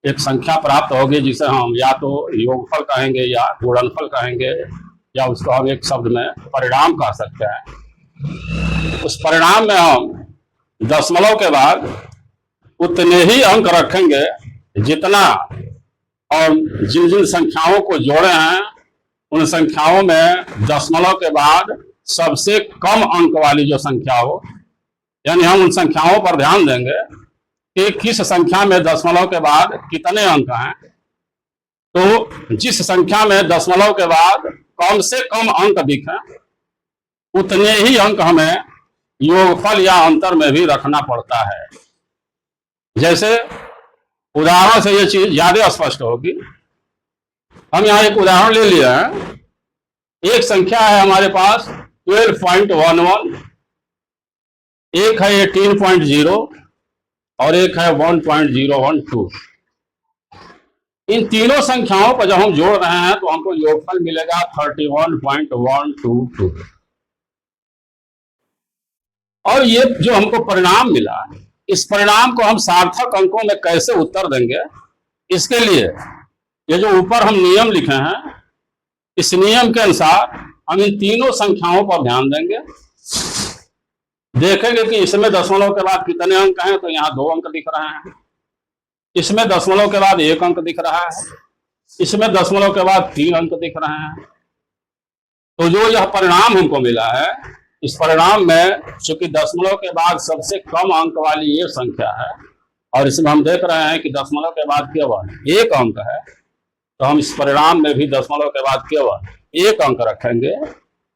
एक संख्या प्राप्त होगी जिसे हम या तो योगफल कहेंगे या गुणनफल कहेंगे या उसको हम एक शब्द में परिणाम कह सकते हैं। उस परिणाम में हम दशमलव के बाद उतने ही अंक रखेंगे जितना, और जिन जिन संख्याओं को जोड़े हैं उन संख्याओं में दशमलव के बाद सबसे कम अंक वाली जो संख्या हो, यानी हम उन संख्याओं पर ध्यान देंगे कि किस संख्या में दशमलव के बाद कितने अंक हैं। तो जिस संख्या में दशमलव के बाद कम से कम अंक दिखें उतने ही अंक हमें योगफल या अंतर में भी रखना पड़ता है। जैसे उदाहरण से ये चीज ज्यादा स्पष्ट होगी। हम यहाँ एक उदाहरण ले लिया है। एक संख्या है हमारे पास 12.11, एक है 18.0 और एक है 1.012। इन तीनों संख्याओं पर जब हम जोड़ रहे हैं तो हमको योगफल मिलेगा 31.122। और ये जो हमको परिणाम मिला, इस परिणाम को हम सार्थक अंकों में कैसे उत्तर देंगे, इसके लिए ये जो ऊपर हम नियम लिखे हैं, इस नियम के अनुसार हम इन तीनों संख्याओं पर ध्यान देंगे। देखेंगे कि इसमें दशमलव के बाद कितने अंक हैं, तो यहाँ 2 अंक दिख रहे हैं। इसमें दशमलव के बाद 1 अंक दिख रहा है। इसमें दशमलव के बाद 3 अंक दिख रहे हैं। तो जो यह परिणाम हमको मिला है इस परिणाम में चूंकि दशमलव के बाद सबसे कम अंक वाली ये संख्या है और इसमें हम देख रहे हैं कि दशमलव के बाद केवल एक अंक है, तो हम इस परिणाम में भी दशमलव के बाद केवल एक अंक रखेंगे।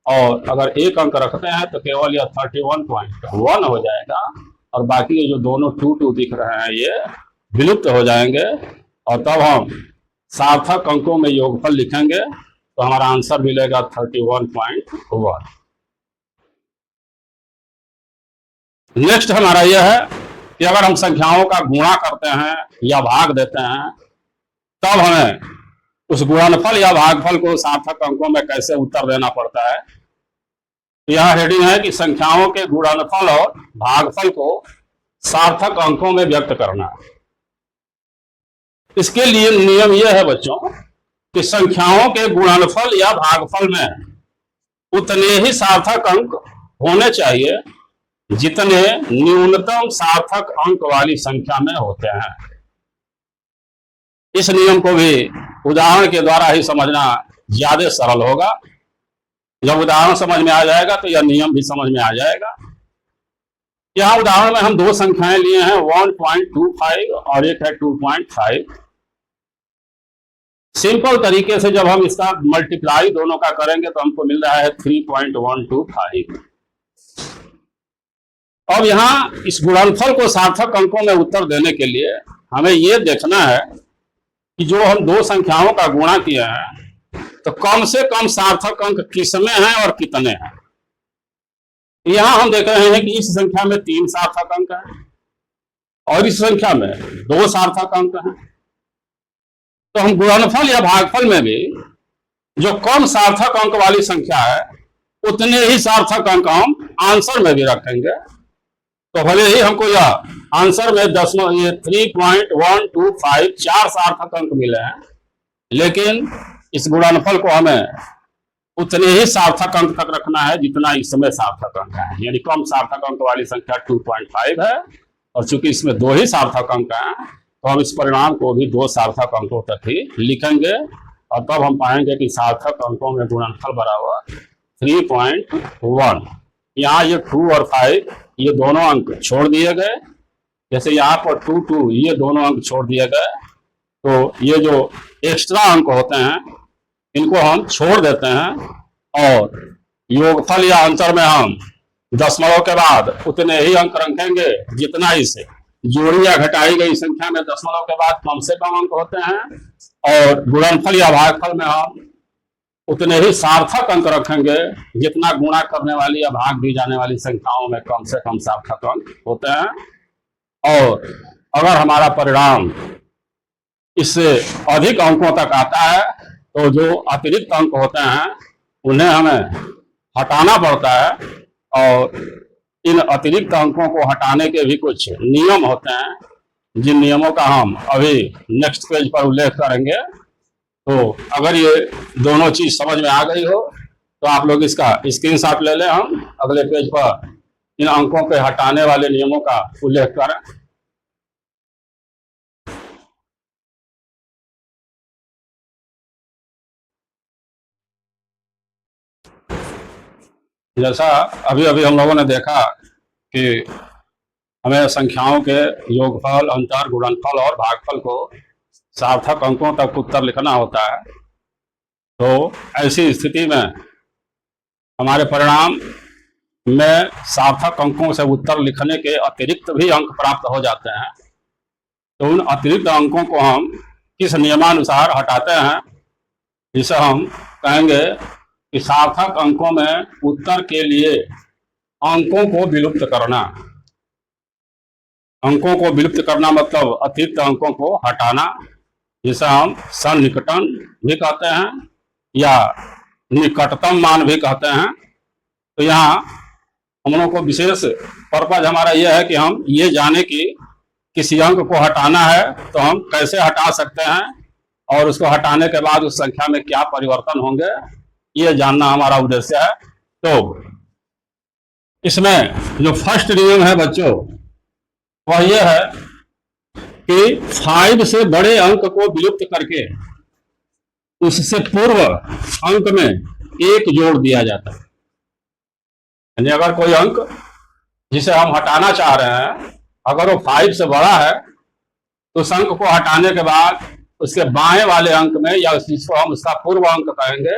और अगर एक अंक रखते हैं तो केवल यह 31.1 हो जाएगा और बाकी ये जो दोनों 2 दिख रहे हैं ये विलुप्त हो जाएंगे और तब हम सार्थक अंकों में योगफल लिखेंगे तो हमारा आंसर मिलेगा 31.1। नेक्स्ट हमारा यह है कि अगर हम संख्याओं का गुणा करते हैं या भाग देते हैं तब हमें उस गुणनफल या भागफल को सार्थक अंकों में कैसे उत्तर देना पड़ता है। तो यहाँ हेडिंग है कि संख्याओं के गुणनफल और भागफल को सार्थक अंकों में व्यक्त करना। इसके लिए नियम यह है बच्चों कि संख्याओं के गुणनफल या भागफल में उतने ही सार्थक अंक होने चाहिए जितने न्यूनतम सार्थक अंक वाली संख्या में होते हैं। इस नियम को भी उदाहरण के द्वारा ही समझना ज्यादा सरल होगा। जब उदाहरण समझ में आ जाएगा तो यह नियम भी समझ में आ जाएगा। यहाँ उदाहरण में हम दो संख्याएं लिए हैं 1.25 और एक है 2.5। सिंपल तरीके से जब हम इसका मल्टीप्लाई दोनों का करेंगे तो हमको मिल रहा है 3.125। अब यहाँ इस गुणनफल को सार्थक अंकों में उत्तर देने के लिए हमें यह देखना है कि जो हम दो संख्याओं का गुणा किए हैं तो कम से कम सार्थक अंक किसमें हैं और कितने हैं। यहां हम देख रहे हैं कि इस संख्या में 3 सार्थक अंक हैं और इस संख्या में 2 सार्थक अंक हैं। तो हम गुणनफल या भागफल में भी जो कम सार्थक अंक वाली संख्या है उतने ही सार्थक अंक हम आंसर में भी रखेंगे। तो भले ही हमको यह आंसर में 3.125 4 सार्थक अंक मिले हैं, लेकिन इस गुणनफल को हमें उतने ही सार्थक अंक तक रखना है जितना इसमें सार्थक अंक है। यानी कम सार्थक अंक वाली संख्या 2.5 है और चूंकि इसमें 2 ही सार्थक अंक हैं तो हम इस परिणाम को भी 2 सार्थक अंकों तक ही लिखेंगे और तब हम पाएंगे कि सार्थक अंकों में गुणनफल बराबर 3.1। यहाँ ये 2 और 5 ये दोनों अंक छोड़ दिए गए, जैसे यहाँ पर 2 ये दोनों अंक छोड़ दिए गए, तो ये जो एक्स्ट्रा अंक होते हैं इनको हम छोड़ देते हैं और योगफल या अंतर में हम दशमलव के बाद उतने ही अंक रखेंगे जितना इसे जोड़ी या घटाई गई संख्या में दशमलव के बाद कम से कम अंक होते हैं और गुणनफल या भागफल में हम उतने ही सार्थक अंक रखेंगे जितना गुणा करने वाली या भाग दी जाने वाली संख्याओं में कम से कम सार्थक अंक होते हैं। और अगर हमारा परिणाम इससे अधिक अंकों तक आता है तो जो अतिरिक्त अंक होते हैं उन्हें हमें हटाना पड़ता है और इन अतिरिक्त अंकों को हटाने के भी कुछ नियम होते हैं जिन नियमों का हम अभी नेक्स्ट पेज पर उल्लेख करेंगे। तो अगर ये दोनों चीज समझ में आ गई हो तो आप लोग इसका स्क्रीनशॉट ले लें, हम अगले पेज पर इन अंकों के हटाने वाले नियमों का उल्लेख करें। जैसा अभी अभी हम लोगों ने देखा कि हमें संख्याओं के योगफल, अंतर, गुणनफल और भागफल को सार्थक अंकों तक उत्तर लिखना होता है। तो ऐसी स्थिति में हमारे परिणाम में सार्थक अंकों से उत्तर लिखने के अतिरिक्त भी अंक प्राप्त हो जाते हैं। तो उन अतिरिक्त अंकों को हम किस नियमानुसार हटाते हैं, जिसे हम कहेंगे कि सार्थक अंकों में उत्तर के लिए अंकों को विलुप्त करना। अंकों को विलुप्त करना मतलब अतिरिक्त अंकों को हटाना, जिसे हम सन्निकटन भी कहते हैं या निकटतम मान भी कहते हैं। तो यहाँ हम लोगों को विशेष पर्पज हमारा यह है कि हम ये जाने कि किसी अंक को हटाना है तो हम कैसे हटा सकते हैं और उसको हटाने के बाद उस संख्या में क्या परिवर्तन होंगे, ये जानना हमारा उद्देश्य है। तो इसमें जो फर्स्ट नियम है बच्चों वह यह है कि 5 से बड़े अंक को विलुप्त करके उससे पूर्व अंक में 1 जोड़ दिया जाता है। यानी अगर कोई अंक जिसे हम हटाना चाह रहे हैं अगर वो 5 से बड़ा है तो उस अंक को हटाने के बाद उसके बाएं वाले अंक में या जिसको हम उसका पूर्व अंक कहेंगे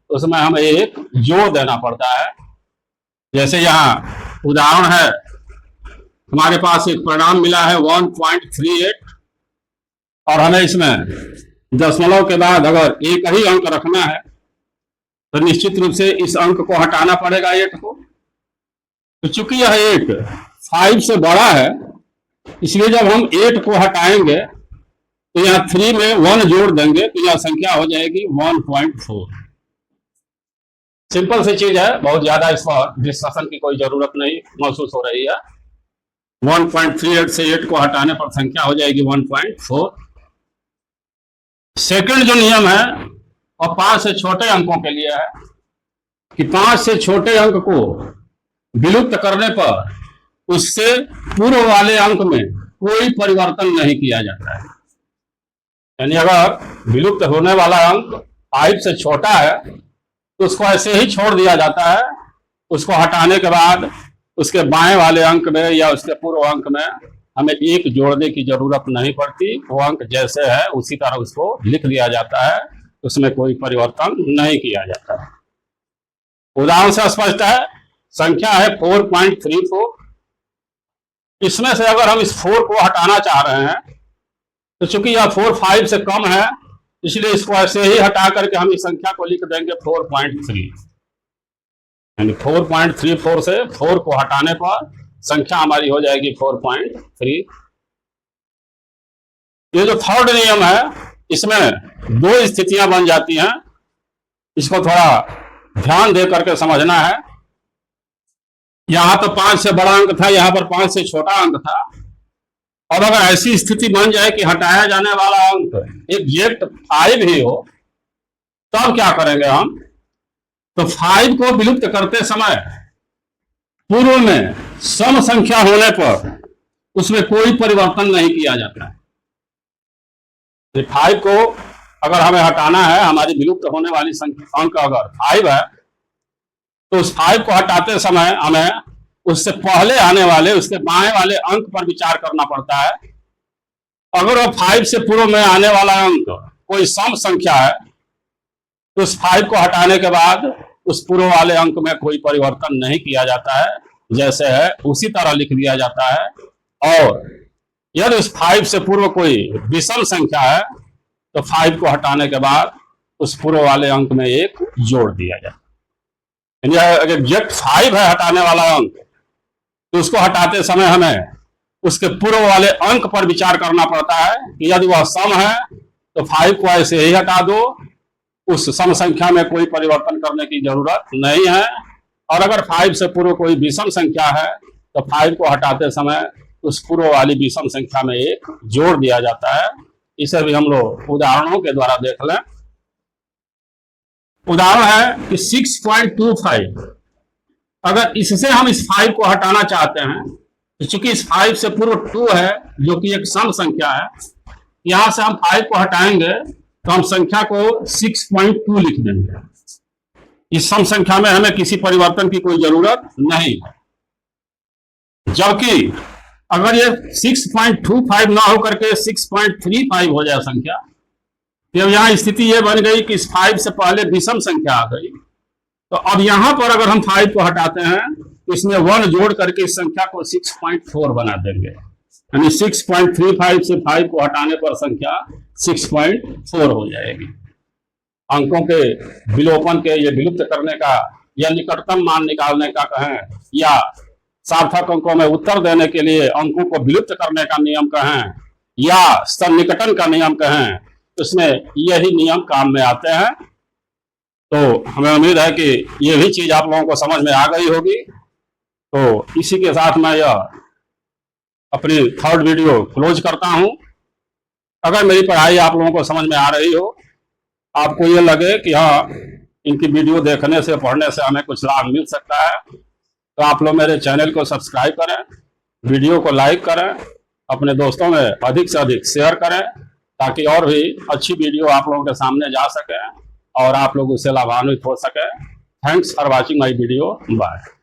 उसमें हमें एक जोड़ देना पड़ता है। जैसे यहाँ उदाहरण है, हमारे पास एक परिणाम मिला है 1.38 और हमें इसमें दशमलव के बाद अगर एक ही अंक रखना है तो निश्चित रूप से इस अंक को हटाना पड़ेगा 8 को। तो चूंकि यह 8 5 से बड़ा है इसलिए जब हम 8 को हटाएंगे तो यहाँ 3 में 1 जोड़ देंगे तो यह संख्या हो जाएगी 1.4। सिंपल सी चीज है, बहुत ज्यादा इस पर डिस्कशन की कोई जरूरत नहीं महसूस हो रही है। 1.38 से 8 को हटाने पर संख्या हो जाएगी 1.4। सेकंड जो नियम है और 5 से छोटे अंकों के लिए है कि 5 से छोटे अंक को विलुप्त करने पर उससे पूर्व वाले अंक में कोई परिवर्तन नहीं किया जाता है। यानी अगर विलुप्त होने वाला अंक 5 से छोटा है तो उसको ऐसे ही छोड़ दिया जाता है। उसको हटाने के बाद उसके बाएं वाले अंक में या उसके पूर्व अंक में हमें एक जोड़ने की जरूरत नहीं पड़ती। वो अंक जैसे है उसी तरह उसको लिख दिया जाता है, उसमें कोई परिवर्तन नहीं किया जाता है। उदाहरण से स्पष्ट है, संख्या है 4.34। इसमें से अगर हम इस 4 को हटाना चाह रहे हैं तो चूंकि यह 4 5 से कम है इसलिए इसको ऐसे ही हटा करके हम इस संख्या को लिख देंगे 4.3। यानी 4.34 से 4 को हटाने पर संख्या हमारी हो जाएगी 4.3। ये जो थर्ड नियम है इसमें 2 स्थितियां बन जाती हैं, इसको थोड़ा ध्यान दे करके समझना है। यहां तो 5 से बड़ा अंक था, यहां पर 5 से छोटा अंक था। और अगर ऐसी स्थिति बन जाए कि हटाया जाने वाला अंक एग्जैक्ट 5 ही हो तब क्या करेंगे हम? तो 5 को विलुप्त करते समय पूर्व में सम संख्या होने पर उसमें कोई परिवर्तन नहीं किया जाता है। 5 को अगर हमें हटाना है, हमारी विलुप्त होने वाली संख्या अंक अगर 5 है तो उस 5 को हटाते समय हमें उससे पहले आने वाले उसके बाएं वाले अंक पर विचार करना पड़ता है। अगर वो 5 से पूर्व में आने वाला अंक कोई सम संख्या है तो उस 5 को हटाने के बाद उस पूर्व वाले अंक में कोई परिवर्तन नहीं किया जाता है, जैसे है उसी तरह लिख दिया जाता है। और यदि उस 5 से पूर्व कोई विषम संख्या है तो 5 को हटाने के बाद उस पूर्व वाले अंक में एक जोड़ दिया जाता है। अगर एग्जैक्ट 5 है हटाने वाला अंक तो उसको हटाते समय हमें उसके पूर्व वाले अंक पर विचार करना पड़ता है कि यदि वह सम है तो 5 को ऐसे ही हटा दो, उस सम संख्या में कोई परिवर्तन करने की जरूरत नहीं है। और अगर 5 से पूर्व कोई विषम संख्या है तो 5 को हटाते समय उस पूर्व वाली विषम संख्या में एक जोड़ दिया जाता है। इसे भी हम लोग उदाहरणों के द्वारा देख लें। उदाहरण है कि 6.25, अगर इससे हम इस 5 को हटाना चाहते हैं तो चूंकि इस 5 से पूर्व 2 है जो कि एक सम संख्या है, यहां से हम 5 को हटाएंगे तो हम संख्या को 6.2 लिख देंगे। इस सम संख्या में हमें किसी परिवर्तन की कोई जरूरत नहीं है। जबकि अगर ये 6.25 ना होकर के 6.35 हो जाए संख्या, तो यहां स्थिति ये बन गई कि इस 5 से पहले विषम संख्या आ गई। तो अब यहां पर अगर हम 5 को हटाते हैं तो इसमें 1 जोड़ करके इस संख्या को 6.4 बना देंगे। यानी 6.35 से 5 को हटाने पर संख्या 6.4 हो जाएगी। अंकों के विलोपन के ये विलुप्त करने का या निकटतम मान निकालने का कहें या सार्थक अंकों में उत्तर देने के लिए अंकों को विलुप्त करने का नियम कहें या सन्निकटन का नियम कहें, तो इसमें यही नियम काम में आते हैं। तो हमें उम्मीद है कि ये भी चीज आप लोगों को समझ में आ गई होगी। तो इसी के साथ मैं यह अपनी थर्ड वीडियो क्लोज करता हूं। अगर मेरी पढ़ाई आप लोगों को समझ में आ रही हो, आपको ये लगे कि हाँ इनकी वीडियो देखने से पढ़ने से हमें कुछ लाभ मिल सकता है, तो आप लोग मेरे चैनल को सब्सक्राइब करें, वीडियो को लाइक करें, अपने दोस्तों में अधिक से अधिक शेयर करें ताकि और भी अच्छी वीडियो आप लोगों के सामने जा सके और आप लोग उससे लाभान्वित हो सके। Thanks for watching my video. Bye.